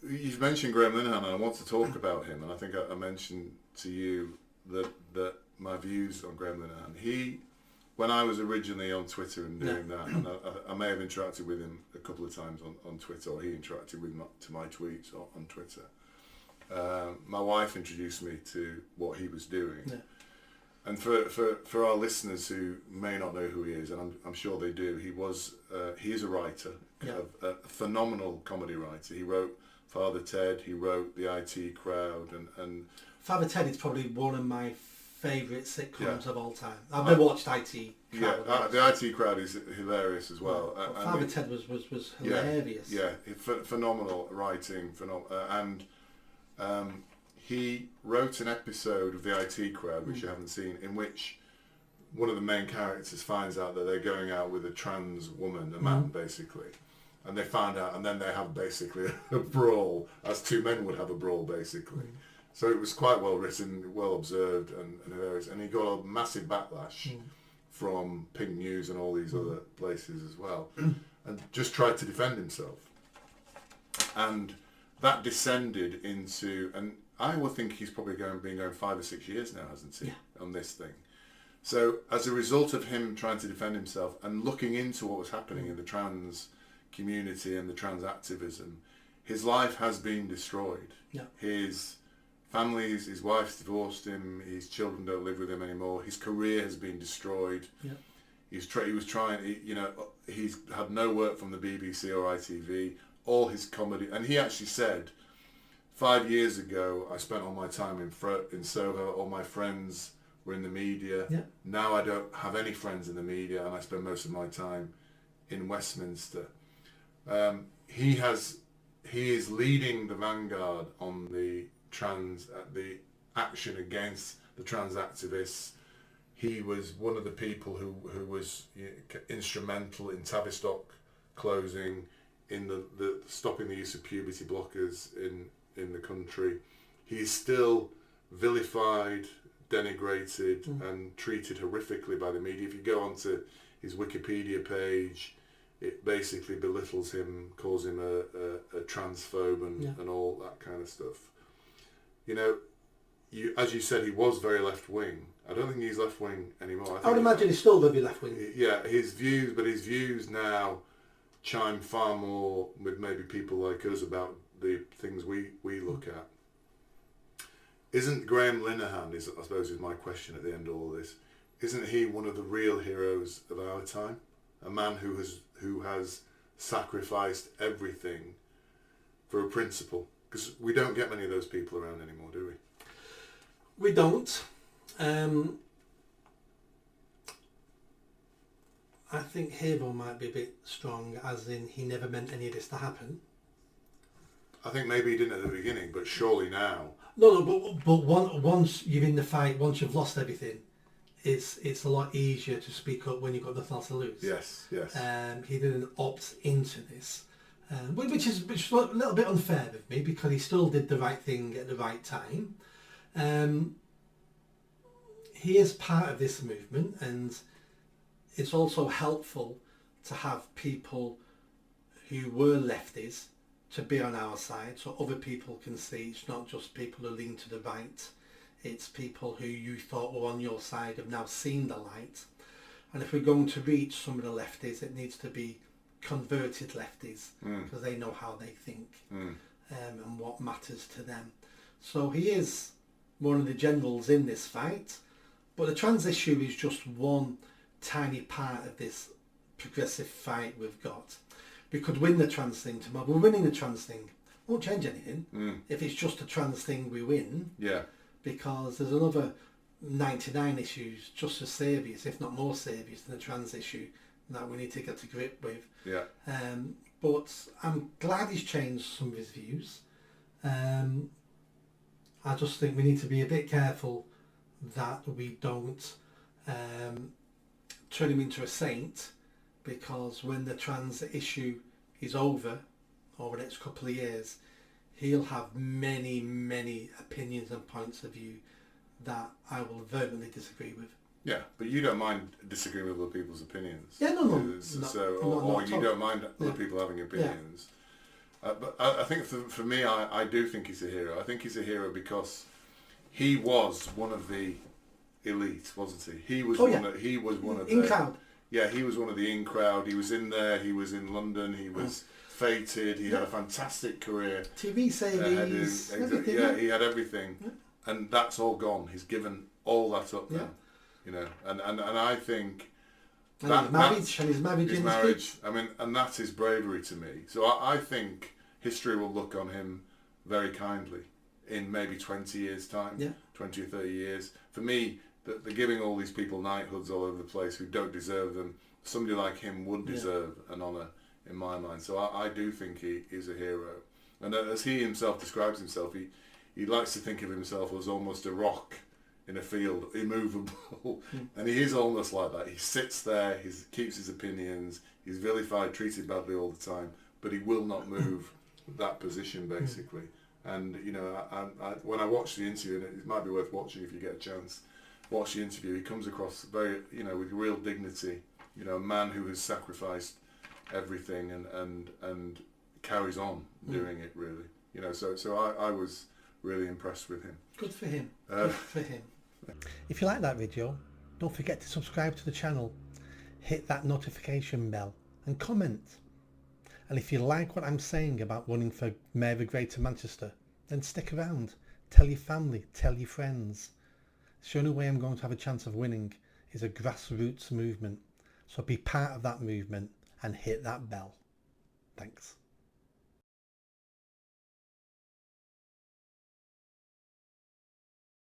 you've mentioned Graham Linehan, and I want to talk about him. And I think I mentioned to you that my views on Graham Linehan. When I was originally on Twitter and doing that, and I may have interacted with him a couple of times on Twitter, or he interacted with my tweets on Twitter. My wife introduced me to what he was doing. Yeah. And for our listeners who may not know who he is, and I'm sure they do, he is a writer, a phenomenal comedy writer. He wrote Father Ted, he wrote The IT Crowd, and Father Ted is probably one of my favourite sitcoms of all time. I've never watched IT Crowd. Yeah, The IT Crowd is hilarious as well. Father Ted was hilarious. Yeah, phenomenal writing, and he wrote an episode of The IT Crowd, which you haven't seen, in which one of the main characters finds out that they're going out with a trans woman, a man basically, and they find out, and then they have basically a brawl, as two men would have a brawl basically. So it was quite well written, well observed, and hilarious. And he got a massive backlash from Pink News and all these other places as well, and just tried to defend himself. And that descended into, and I would think he's probably been going 5 or 6 years now, hasn't he, on this thing. So as a result of him trying to defend himself and looking into what was happening in the trans community and the trans activism, his life has been destroyed. Yeah. His his wife's divorced him, his children don't live with him anymore, his career has been destroyed. Yeah. He's had no work from the BBC or ITV, all his comedy, and he actually said, 5 years ago I spent all my time in Soho, all my friends were in the media. Yeah. Now I don't have any friends in the media and I spend most of my time in Westminster. He is leading the vanguard on the action against the trans activists. He was one of the people who was instrumental in Tavistock closing, in the stopping the use of puberty blockers in the country. He's still vilified, denigrated and treated horrifically by the media. If you go onto his Wikipedia page, it basically belittles him, calls him a transphobe and all that kind of stuff. As you said, he was very left-wing. I don't think he's left-wing anymore. I would imagine he's still very left-wing. Yeah, his views now chime far more with maybe people like us about the things we look at. Isn't Graham Linehan, I suppose is my question at the end of all this, isn't he one of the real heroes of our time? A man who has sacrificed everything for a principle? Because we don't get many of those people around anymore, do we? We don't. I think hero might be a bit strong, as in he never meant any of this to happen. I think maybe he didn't at the beginning, but surely now. No, but once you're in the fight, once you've lost everything, it's a lot easier to speak up when you've got nothing else to lose. Yes. He didn't opt into this, which is a little bit unfair of me, because he still did the right thing at the right time. He is part of this movement, and it's also helpful to have people who were lefties to be on our side, so other people can see it's not just people who lean to the right, it's people who you thought were on your side have now seen the light. And if we're going to reach some of the lefties, it needs to be converted lefties, because they know how they think and what matters to them. So he is one of the generals in this fight, but the trans issue is just one tiny part of this progressive fight we've got. We could win the trans thing tomorrow. We're winning the trans thing. Won't change anything if it's just a trans thing we win. Yeah. Because there's another 99 issues just as serious, if not more serious, than the trans issue that we need to get to grip with. Yeah. But I'm glad he's changed some of his views. I just think we need to be a bit careful that we don't turn him into a saint, because when the trans issue is over the next couple of years, he'll have many opinions and points of view that I will vehemently disagree with. Yeah, but you don't mind disagreeing with other people's opinions. Yeah, no. Or you don't mind other people having opinions. But I think for me, I do think he's a hero. I think he's a hero because he was one of the elite, wasn't he? He was he was one of the in crowd. Yeah, he was one of the in crowd. He was in there. He was in London. He was fated. He had a fantastic career. TV series, everything. Yeah, he had everything, and that's all gone. He's given all that up now. You know, and I think his marriage. I mean, and that's his bravery to me. So I think history will look on him very kindly in maybe 20 years' time, 20 or 30 years. For me, they're giving all these people knighthoods all over the place who don't deserve them. Somebody like him would deserve an honour in my mind. So I do think he is a hero. And as he himself describes himself, he likes to think of himself as almost a rock in a field, immovable. And he is almost like that. He sits there, he keeps his opinions, he's vilified, treated badly all the time, but he will not move that position, basically. And, you know, when I watch the interview, and it might be worth watching if you get a chance, watch the interview, he comes across very, you know, with real dignity, you know, a man who has sacrificed everything and carries on doing it, really. You know, so I was really impressed with him. Good for him. Good for him. If you like that video, don't forget to subscribe to the channel, hit that notification bell and comment. And if you like what I'm saying about running for Mayor of Greater Manchester, then stick around. Tell your family, tell your friends. The only way I'm going to have a chance of winning is a grassroots movement. So be part of that movement and hit that bell. Thanks.